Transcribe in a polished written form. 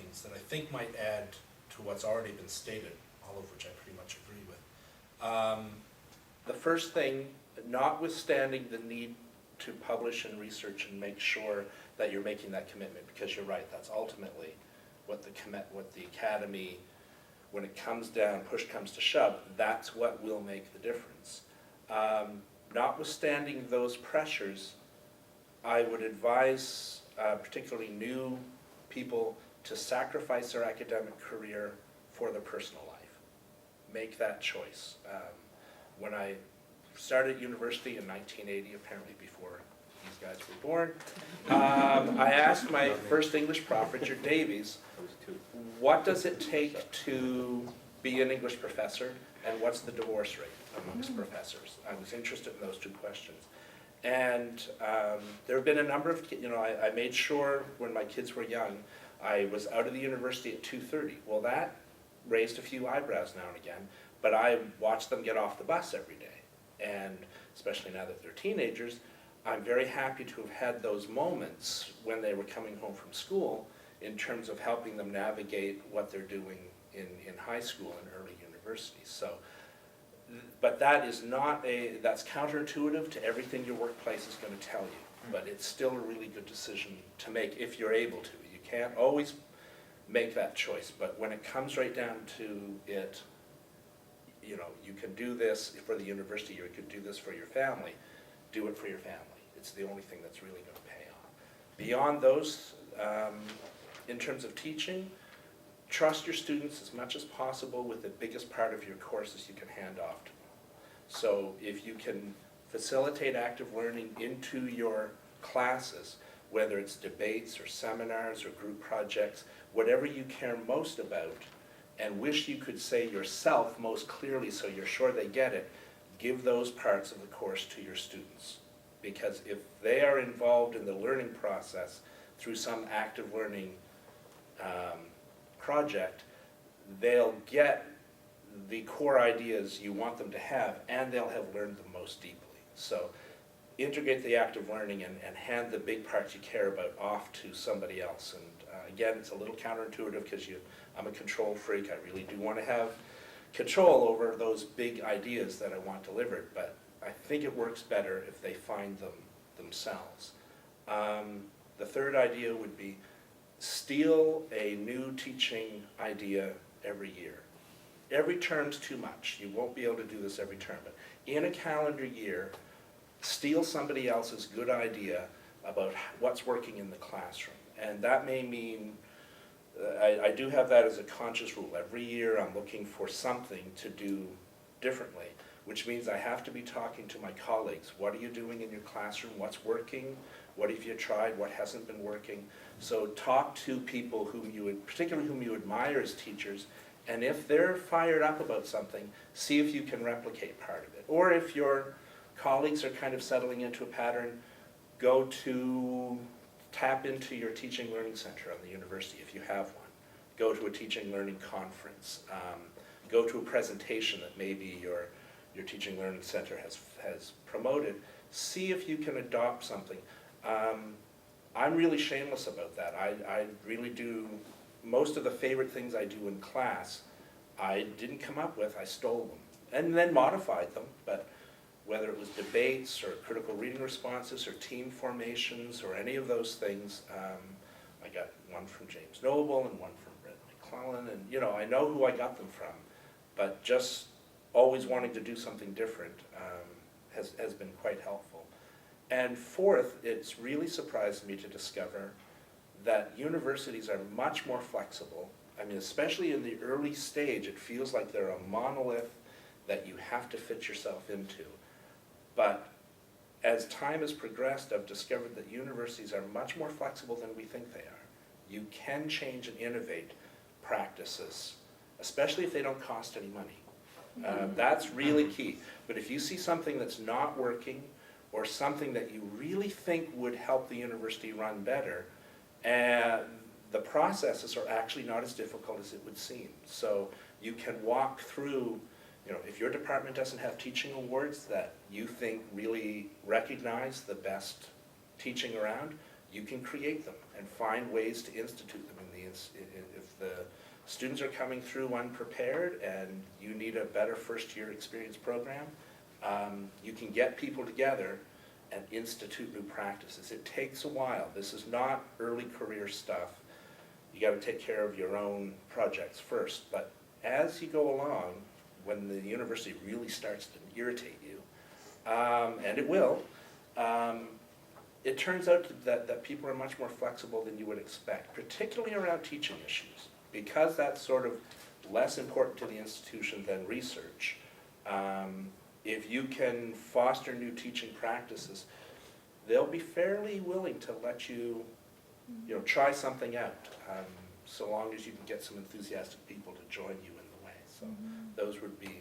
things that I think might add to what's already been stated, all of which I pretty much agree with. The first thing, notwithstanding the need to publish and research and make sure that you're making that commitment, because you're right, that's ultimately what the academy, when it comes down, push comes to shove, that's what will make the difference. Notwithstanding those pressures, I would advise particularly new people to sacrifice their academic career for their personal life. Make that choice. When I started university in 1980, apparently before these guys were born, I asked my first English prof, Richard Davies, what does it take to be an English professor, and what's the divorce rate amongst professors? I was interested in those two questions. And there have been a number of, I made sure when my kids were young, I was out of the university at 2:30. Well, that raised a few eyebrows now and again, but I watched them get off the bus every day. And especially now that they're teenagers, I'm very happy to have had those moments when they were coming home from school in terms of helping them navigate what they're doing in high school and early university. So, but that is not that's counterintuitive to everything your workplace is going to tell you. But it's still a really good decision to make if you're able to. You can't always make that choice, but when it comes right down to it, you can do this for the university, or you could do this for your family. Do it for your family. It's the only thing that's really going to pay off. Beyond those, in terms of teaching, trust your students as much as possible with the biggest part of your courses you can hand off to them. So if you can facilitate active learning into your classes, whether it's debates or seminars or group projects, whatever you care most about and wish you could say yourself most clearly so you're sure they get it, give those parts of the course to your students. Because if they are involved in the learning process through some active learning project, they'll get the core ideas you want them to have, and they'll have learned them most deeply. So integrate the active learning and hand the big parts you care about off to somebody else. And again, it's a little counterintuitive because I'm a control freak. I really do want to have control over those big ideas that I want delivered, but I think it works better if they find them themselves. The third idea would be steal a new teaching idea every year. Every term's too much. You won't be able to do this every term, but in a calendar year, steal somebody else's good idea about what's working in the classroom. And that may mean, I do have that as a conscious rule. Every year I'm looking for something to do differently, which means I have to be talking to my colleagues. What are you doing in your classroom? What's working? What have you tried? What hasn't been working? So talk to people particularly whom you admire as teachers, and if they're fired up about something, see if you can replicate part of it. Or if your colleagues are kind of settling into a pattern, tap into your teaching learning center on the university if you have one. Go to a teaching learning conference. Go to a presentation that maybe your teaching learning center has promoted. See if you can adopt something. I'm really shameless about that. I really do. Most of the favorite things I do in class, I didn't come up with, I stole them. And then modified them, but whether it was debates or critical reading responses or team formations or any of those things, I got one from James Noble and one from Brett McClellan, and I know who I got them from, but just always wanting to do something different has been quite helpful. And fourth, it's really surprised me to discover that universities are much more flexible. I mean, especially in the early stage, it feels like they're a monolith that you have to fit yourself into. But as time has progressed, I've discovered that universities are much more flexible than we think they are. You can change and innovate practices, especially if they don't cost any money. That's really key. But if you see something that's not working, or something that you really think would help the university run better, and the processes are actually not as difficult as it would seem. So you can walk through, if your department doesn't have teaching awards that you think really recognize the best teaching around, you can create them and find ways to institute them students are coming through unprepared and you need a better first-year experience program, you can get people together and institute new practices. It takes a while. This is not early career stuff. You got to take care of your own projects first, but as you go along, when the university really starts to irritate you, and it will, it turns out that people are much more flexible than you would expect, particularly around teaching issues, because that's sort of less important to the institution than research. If you can foster new teaching practices, they'll be fairly willing to let you, try something out, so long as you can get some enthusiastic people to join you in the way. So those would be